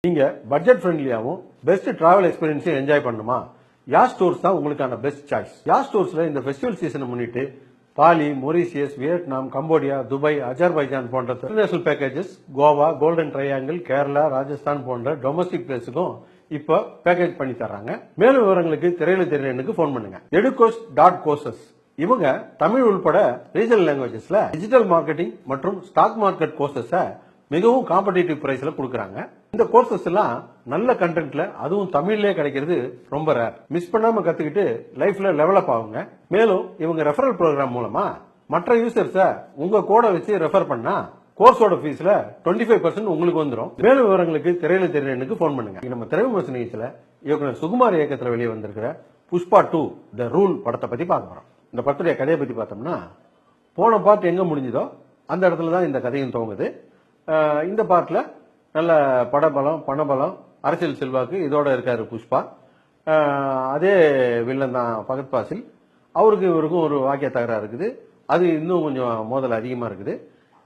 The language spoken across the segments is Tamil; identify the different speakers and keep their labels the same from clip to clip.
Speaker 1: நீங்க பட்ஜெட் ஃப்ரெண்ட்லியாவும் பெஸ்ட் டிராவல் எக்ஸ்பீரியன்ஸையும் என்ஜாய் பண்ணுமா? யாஸ் டூர்ஸ் தான் உங்களுக்கான பெஸ்ட் சாய்ஸ். யாஸ் டூர்ஸ்ல இந்த ஃபெஸ்டிவல் சீசனை முன்னிட்டு Bali, Mauritius, Vietnam, Cambodia, Dubai, Azerbaijan போன்ற international packages, Goa, golden triangle, Kerala, Rajasthan போன்ற டொமஸ்டிக் பிளேஸுக்கும் இப்போ பேக்கேஜ் பண்ணி தர்றாங்க. மேலும் விவரங்களுக்கு திரையில தெரிய எண்ணுக்கு போன் பண்ணுங்க. educoast.courses இவங்க தமிழ் உள்பட ரீஜனல் லாங்குவேஜஸ்ல டிஜிட்டல் மார்க்கெட்டிங் மற்றும் ஸ்டாக் மார்க்கெட் கோர்சஸ மிகவும் காம்படிட்டிவ் பிரைஸ்ல கொடுக்கறாங்க. இந்த கோர்சஸ் எல்லாம் நல்ல கண்டென்ட்ல அதுவும் தமிழ்லயே கிடைக்கிறது ரொம்ப ரேர். மிஸ் பண்ணாம கத்துக்கிட்டு லைஃப்ல டெவலப் ஆகுங்க. மேலும் இவங்க ரெஃபரல் ப்ரோக்ராம் மூலமா மற்ற யூசர்ஸ உங்க கோட வச்சு ரெஃபர் பண்ணா கோர்ஸோட ஃபீஸ்ல 25% உங்களுக்கு வந்துடும். மேலும் விவரங்களுக்கு திரையில தெரிய எண்ணுக்கு போன் பண்ணுங்க. நம்ம திரை விமர்சன நிகழ்ச்சியில இயக்குனர் சுகுமார் இயக்கத்தில் வெளியே வந்திருக்கிற புஷ்பா 2 த ரூல் படத்தை பத்தி பார்க்க போறோம். இந்த படத்துடைய கதையை பத்தி பார்த்தோம்னா, போன பார்ட் எங்க முடிஞ்சதோ அந்த இடத்துல தான் இந்த கதையும் துவங்குது. இந்த பார்ட்ல நல்ல படபலம், பணபலம், அரசியல் செல்வாக்கு இதோட இருக்காரு புஷ்பா. அதே வில்லன் தான் பகத் பாசில். அவருக்கு இவருக்கும் ஒரு வாக்கிய தகராறு இருக்குது. அது இன்னும் கொஞ்சம் மோதல் அதிகமா இருக்குது.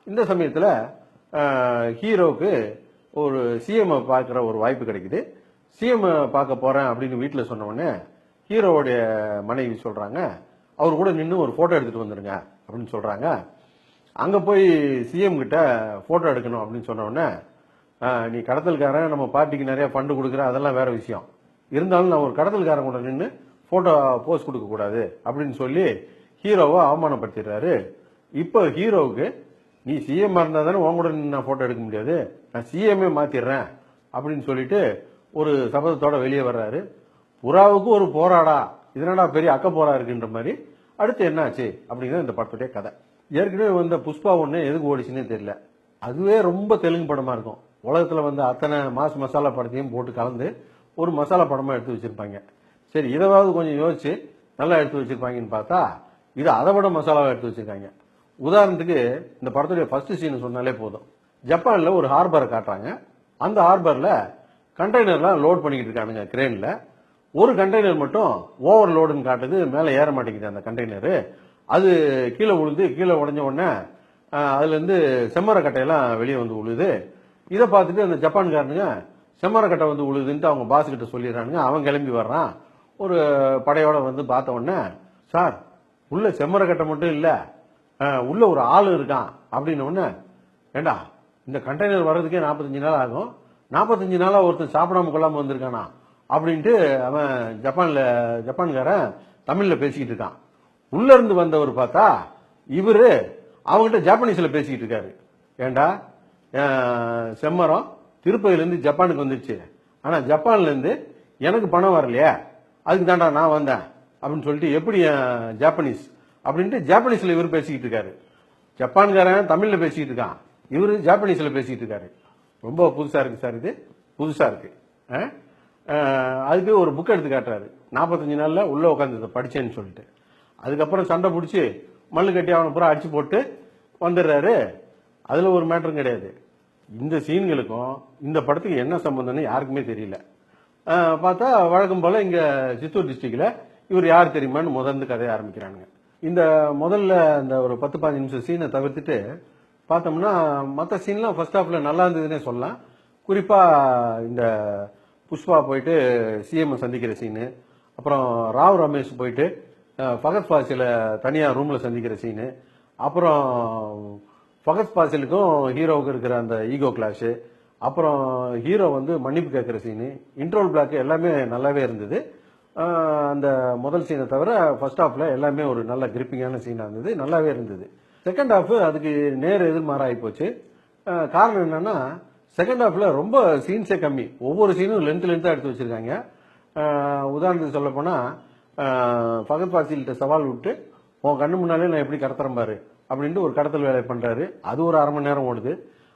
Speaker 1: இந்த சமயத்துல ஹீரோவுக்கு ஒரு சிஎம் பார்க்கிற ஒரு வாய்ப்பு கிடைக்குது. சிஎம் பார்க்க போறேன் அப்படின்னு வீட்டுல சொன்ன உடனே ஹீரோவுடைய மனைவி சொல்றாங்க, அவர் கூட நின்று ஒரு போட்டோ எடுத்துட்டு வந்துருங்க அப்படின்னு சொல்றாங்க. அங்க போய் சிஎம் கிட்ட போட்டோ எடுக்கணும் அப்படின்னு சொன்ன உடனே, நீ கடத்தல்காரன், நம்ம பார்ட்டிக்கு நிறைய ஃபண்டு கொடுக்குற, அதெல்லாம் வேற விஷயம். இருந்தாலும் நான் ஒரு கடத்தல்காரன் கூட நின்று போட்டோ போஸ்ட் கொடுக்க கூடாது அப்படின்னு சொல்லி ஹீரோவை அவமானப்படுத்திடுறாரு. இப்போ ஹீரோவுக்கு, நீ சிஎம் இருந்தா தானே உன் கூட நின்று நான் போட்டோ எடுக்க முடியாது, நான் சிஎம்ஏ மாத்திடுறேன் அப்படின்னு சொல்லிட்டு ஒரு சபதத்தோட வெளியே வர்றாரு. புறாவுக்கு ஒரு போராடா, இதனடா பெரிய அக்க போரா இருக்குன்ற மாதிரி. அடுத்து என்னாச்சு அப்படிங்கிறது இந்த படத்துடைய கதை. ஏற்கனவே வந்த புஷ்பா ஒண்ணு எதுக்கு ஓடிச்சுன்னே தெரியல. அதுவே ரொம்ப தெலுங்கு படமா இருக்கும். உலகத்துல வந்து அத்தனை மாஸ் மசாலா படத்தையும் போட்டு கலந்து ஒரு மசாலா படமா எடுத்து வச்சிருப்பாங்க. சரி, இதாவது கொஞ்சம் யோசிச்சு நல்லா எடுத்து வச்சிருப்பாங்கன்னு பார்த்தா இது அதை விட மசாலாவை எடுத்து வச்சிருக்காங்க. உதாரணத்துக்கு இந்த படத்துடைய ஃபர்ஸ்ட் சீன் சொன்னாலே போதும். ஜப்பான்ல ஒரு ஹார்பரை காட்டுறாங்க. அந்த ஹார்பர்ல கண்டெய்னர்லாம் லோட் பண்ணிக்கிட்டு இருக்கானுங்க கிரேன்ல. ஒரு கண்டெய்னர் மட்டும் ஓவர் லோடுன்னு காட்டுது, மேல ஏற மாட்டேங்குது அந்த கண்டெய்னரு. அது கீழே விழுந்து, கீழே உடஞ்ச உடனே அதுல இருந்து செம்மரக்கட்டையெல்லாம் வெளியே வந்து விழுது. இதை பார்த்துட்டு அந்த ஜப்பான்காரனுங்க செம்மரக்கட்டை வந்து விழுதுன்ட்டு அவங்க பாஸ் கிட்ட சொல்லிடுறானுங்க. அவன் கிளம்பி வர்றான். ஒரு படையோட வந்து பார்த்த உடனே, சார் உள்ள செம்மரக்கட்டை மட்டும் இல்ல, உள்ள ஒரு ஆள் இருக்கான் அப்படின்னு உடனே, ஏண்டா இந்த கண்டெய்னர் வர்றதுக்கே 45 நாள் ஆகும், 45 நாளா ஒருத்தன் சாப்பிடாம கொள்ளாம வந்திருக்கானா அப்படின்ட்டு அவன் ஜப்பான்காரன் தமிழ்ல பேசிக்கிட்டு இருக்கான். உள்ள இருந்து வந்தவர் பார்த்தா இவரு அவங்ககிட்ட ஜப்பானீஸ்ல பேசிக்கிட்டு இருக்காரு. ஏண்டா, செம்மரம் திருப்பதியில இருந்து ஜப்பானுக்கு வந்துருச்சு, ஆனா ஜப்பான்ல இருந்து எனக்கு பணம் வரலையே, அதுக்கு தாண்டா நான் வந்தேன் அப்படின்னு சொல்லிட்டு எப்படி ஜாப்பனீஸ் அப்படின்ட்டு ஜாப்பனீஸ்ல இவர் பேசிக்கிட்டு இருக்காரு. ஜப்பான்காரன் தமிழ்ல பேசிக்கிட்டு இருக்கான், இவரு ஜாப்பனீஸ்ல பேசிக்கிட்டு இருக்காரு. ரொம்ப புதுசா இருக்கு சார், இது புதுசா இருக்கு. அதுக்கு ஒரு புக் எடுத்து காட்டுறாரு. 45 நாள்ல உள்ள உட்காந்து படிச்சேன்னு சொல்லிட்டு. அதுக்கப்புறம் சண்டை பிடிச்சி மல்லு கட்டி அவனை பூரா அடிச்சு போட்டு வந்துடுறாரு. அதுல ஒரு மேட்டரும் கிடையாது. இந்த சீன்களுக்கும் இந்த படத்துக்கு என்ன சம்பந்தம்னு யாருக்குமே தெரியல. பார்த்தா வழக்கம் போல இங்க சித்தூர் டிஸ்ட்ரிக்ட்ல இவர் யார் தெரியுமான்னு முதல்ல கதையை ஆரம்பிக்கிறானுங்க. இந்த முதல்ல இந்த ஒரு 10-15 நிமிஷம் சீனை தவிர்த்துட்டு பார்த்தோம்னா மற்ற சீன்லாம் ஃபர்ஸ்ட் ஹாஃப்ல நல்லா இருந்ததுன்னே சொல்லலாம். குறிப்பா இந்த புஷ்பா போயிட்டு சிஎம் சந்திக்கிற சீனு, அப்புறம் ராவ் ரமேஷ் போயிட்டு ஃபகத் பாசில தனியா ரூம்ல சந்திக்கிற சீனு, அப்புறம் ஃபகத் பாசிலுக்கும் ஹீரோவுக்கு இருக்கிற அந்த ஈகோ கிளாஷ், அப்புறம் ஹீரோ வந்து மன்னிப்பு கேட்கிற சீனு, இன்ட்ரோல் பிளாக் எல்லாமே நல்லாவே இருந்தது. அந்த முதல் சீனை தவிர ஃபர்ஸ்ட் ஹாஃப்ல எல்லாமே ஒரு நல்ல கிரிப்பிங்கான சீனா இருந்தது, நல்லாவே இருந்தது. செகண்ட் ஹாஃப் அதுக்கு நேர் எதிர்மாறாகி போச்சு. காரணம் என்னன்னா, செகண்ட் ஹாஃப்ல ரொம்ப சீன்ஸே கம்மி. ஒவ்வொரு சீனும் லென்த்தா எடுத்து வச்சிருக்காங்க. உதாரணத்துக்கு சொல்ல போனா, ஃபகத் பாசில்கிட்ட சவால் விட்டு உன் கண்ணு முன்னாலே நான் எப்படி கடத்துறேன் பாரு அப்படின்ட்டு ஒரு கடத்தல் வேலை பண்றாரு. அது ஒரு அரை மணி நேரம் ஓடுது.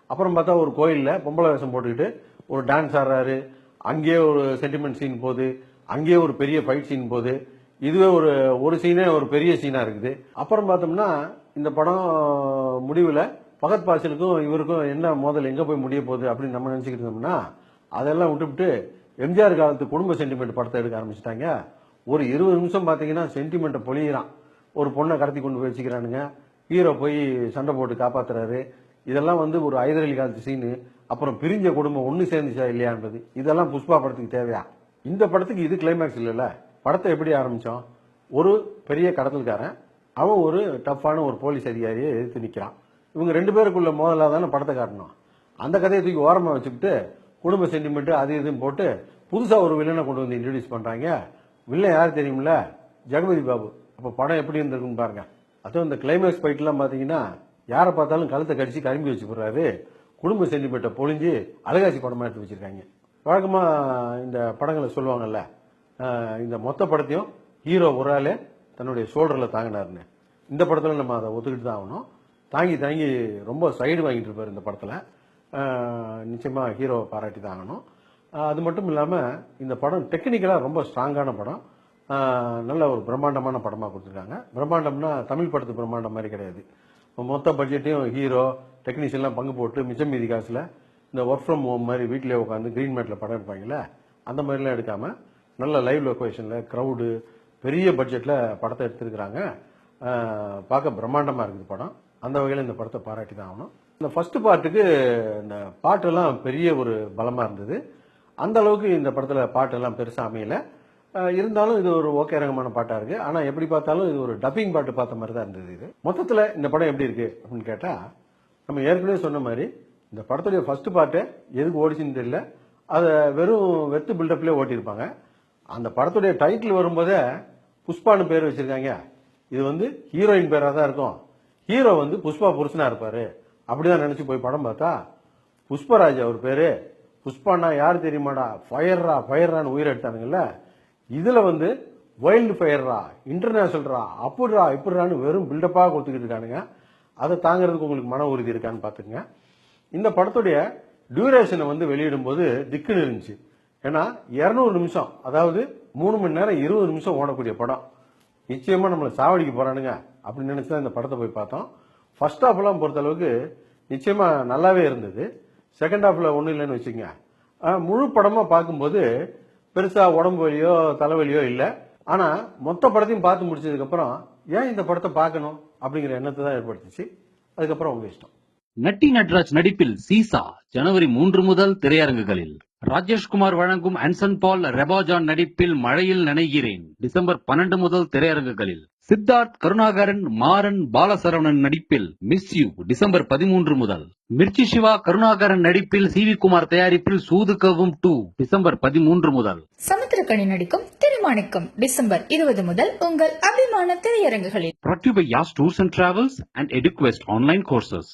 Speaker 1: அப்புறம் பார்த்தா ஒரு கோயில்ல பொம்பளை வேஷம் போட்டுக்கிட்டு ஒரு டான்ஸ் ஆடுறாரு. அங்கேயே ஒரு சென்டிமெண்ட் சீன் போகுது, அங்கேயே ஒரு பெரிய ஃபைட் சீன் போகுது. இதுவே ஒரு சீனே ஒரு பெரிய சீனா இருக்குது. அப்புறம் பார்த்தோம்னா இந்த படம் முடிவுல ஃபகத் பாசிலுக்கும் இவருக்கும் என்ன மோதல் எங்க போய் முடிய போகுது அப்படின்னு நம்ம நினைச்சுக்கிட்டு இருந்தோம்னா, அதெல்லாம் விட்டுவிட்டு எம்ஜிஆர் காலத்து குடும்ப சென்டிமெண்ட் படத்தை எடுக்க ஆரம்பிச்சிட்டாங்க. ஒரு 20 நிமிஷம் பாத்தீங்கன்னா சென்டிமெண்ட்டை பொழியிறான். ஒரு பொண்ணை கடத்தி கொண்டு போய் வச்சுக்கிறானுங்க, ஹீரோ போய் சண்டை போட்டு காப்பாத்துறாரு. இதெல்லாம் வந்து ஒரு ஐதரலி காலத்து சீனு. அப்புறம் பிரிஞ்ச குடும்பம் ஒண்ணு சேர்ந்துச்சா இல்லையான்றது, இதெல்லாம் புஷ்பா படத்துக்கு தேவையா? இந்த படத்துக்கு இது கிளைமேக்ஸ் இல்லைல்ல. படத்தை எப்படி ஆரம்பிச்சோம்? ஒரு பெரிய கடத்தல்காரன், அவன் ஒரு டஃப்பான ஒரு போலீஸ் அதிகாரியை எதிர்த்து நிக்கிறான். இவங்க 2 பேருக்குள்ள மோதலா தானே படத்தை காட்டணும். அந்த கதையை தூக்கி ஓரமா வச்சுக்கிட்டு குடும்ப சென்டிமெண்ட் அது இதுன்னு போட்டு புதுசா ஒரு வில்லனை கொண்டு வந்து இன்ட்ரடியூஸ் பண்றாங்க. வில்லன் யார் தெரியுமில்ல? ஜெகபதி பாபு. அப்ப படம் எப்படி இருந்திருக்குன்னு பாருங்க. அதுவும் இந்த கிளைமேக்ஸ் ஃபைட் எல்லாம் பாத்தீங்கன்னா யாரை பார்த்தாலும் கழுத்தை கடிச்சு கரும்பி வச்சு போடுறாரு. குடும்ப சென்டிமெண்ட்டை பொழிஞ்சு அழகாசி படமா எடுத்து வச்சிருக்காங்க. வழக்கமா இந்த படங்களை சொல்லுவாங்கல்ல, இந்த மொத்த படத்தையும் ஹீரோ ஒரு ஆளே தன்னுடைய ஷோல்டர்ல தாங்கினாருன்னு. இந்த படத்துல நம்ம அதை ஒத்துக்கிட்டு தான் ஆகணும். தாங்கி தாங்கி ரொம்ப சைடு வாங்கிட்டு இருப்பாரு இந்த படத்துல. நிச்சயமா ஹீரோ பாராட்டி தான் ஆகணும். அது மட்டும் இல்லாம இந்த படம் டெக்னிக்கலா ரொம்ப ஸ்ட்ராங்கான படம். நல்ல ஒரு பிரம்மாண்டமான படமா கொடுத்துருக்காங்க. பிரம்மாண்டம்னா தமிழ் படத்து பிரம்மாண்டம் மாதிரி கிடையாது. மொத்த பட்ஜெட்டையும் ஹீரோ டெக்னீஷியன்லாம் பங்கு போட்டு மிச்சம் மீதி காசுல இந்த ஒர்க் ஃப்ரம் ஹோம் மாதிரி வீட்டிலே உட்காந்து கிரீன் மேட்ல படம் எடுப்பாங்கல்ல, அந்த மாதிரிலாம் எடுக்காம நல்ல லைவ் லொகேஷன்ல கிரௌடு பெரிய பட்ஜெட்ல படத்தை எடுத்திருக்கிறாங்க. பார்க்க பிரம்மாண்டமா இருக்குது படம். அந்த வகையில் இந்த படத்தை பாராட்டி தான் ஆகணும். இந்த ஃபர்ஸ்ட் பார்ட்டுக்கு இந்த பாட்டெல்லாம் பெரிய ஒரு பலமா இருந்தது. அந்த அளவுக்கு இந்த படத்துல பாட்டெல்லாம் பெருசா அமையல. இருந்தாலும் இது ஒரு ஓகே ரகமான பாட்டா இருக்கு. ஆனா எப்படி பார்த்தாலும் இது ஒரு டப்பிங் பாட்டு பார்த்த மாதிரி தான் இருந்தது. இது மொத்தத்துல இந்த படம் எப்படி இருக்கு அப்படின்னு கேட்டா, நம்ம ஏற்கனவே சொன்ன மாதிரி இந்த படத்துடைய ஃபர்ஸ்ட் பார்ட்டு எதுக்கு ஓடிச்சுன்னு தெரியல. அதை வெறும் வெத்து பில்டப்லேயே ஓட்டியிருப்பாங்க. அந்த படத்துடைய டைட்டில் வரும்போதே புஷ்பான்னு பேர் வச்சிருக்காங்க. இது வந்து ஹீரோயின் பேரா தான் இருக்கும். ஹீரோ வந்து புஷ்பா புருஷனா இருப்பாரு அப்படிதான் நினைச்சு போய் படம் பார்த்தா புஷ்பராஜ் அவர் பேரு. புஷ்பானா யாரு தெரியுமாடா? ஃபயர்ரான்னு உயிர் எடுத்தானுங்கல்ல. இதுல வந்து வைல்டு ஃபயர்ரா, இன்டர்நேஷனல்ரா, அப்படிரா இப்படிரான்னு வெறும் பில்டப்பா கொடுத்துக்கிட்டு இருக்கானுங்க. அதை தாங்கிறதுக்கு உங்களுக்கு மன உறுதி இருக்கான்னு பாத்துக்கங்க. இந்த படத்துடைய டியூரேஷனை வந்து வெளியிடும் போது திக்குன்னு இருந்துச்சு. ஏன்னா 200 நிமிஷம், அதாவது 3 மணி நேரம் 20 நிமிஷம் ஓடக்கூடிய படம். நிச்சயமா நம்மளை சாவடிக்க போறானுங்க அப்படின்னு நினைச்சுதான் இந்த படத்தை போய் பார்த்தோம். ஃபர்ஸ்ட் ஹாஃப் எல்லாம் பொறுத்த அளவுக்கு நிச்சயமா நல்லாவே இருந்தது. செகண்ட் ஹாஃப்ல ஒண்ணும் இல்லைன்னு வச்சுக்கோங்க. முழு படமா பார்க்கும்போது பெருசா உடம்பு வலியோ தலைவலியோ இல்ல. ஆனா மொத்த படத்தையும் பார்த்து முடிச்சதுக்கு அப்புறம் ஏன் இந்த படத்தை பார்க்கணும் அப்படிங்கிற எண்ணத்தை தான் ஏற்படுத்துச்சு. அதுக்கப்புறம் உங்க இஷ்டம்.
Speaker 2: நட்டி நட்ராஜ் நடிப்பில் சீசா ஜனவரி 3 முதல் திரையரங்குகளில். ராஜேஷ்குமார் வழங்கும் ஆன்சன் பால் ரெபாஜான் நடிப்பில் மழையில் நனைகிறேன் டிசம்பர் 12 முதல் திரையரங்குகளில். சித்தார்த் கருணாகரன் மாறன் பாலசரவணன் நடிப்பில் மிஸ் யூ டிசம்பர் 13 முதல். மிர்ச்சி சிவா கருணாகரன் நடிப்பில் சிவி குமார் தயாரிப்பில் சூதுகவும் 2 டிசம்பர் 13 முதல்.
Speaker 3: சமுத்திரக்கனி நடிக்கும் திருமாணிக்கம் டிசம்பர் 20 முதல் உங்கள் அபிமான திரையரங்குகளில்.
Speaker 2: Brought to you by Yas Tours and Travels and EduQuest online courses.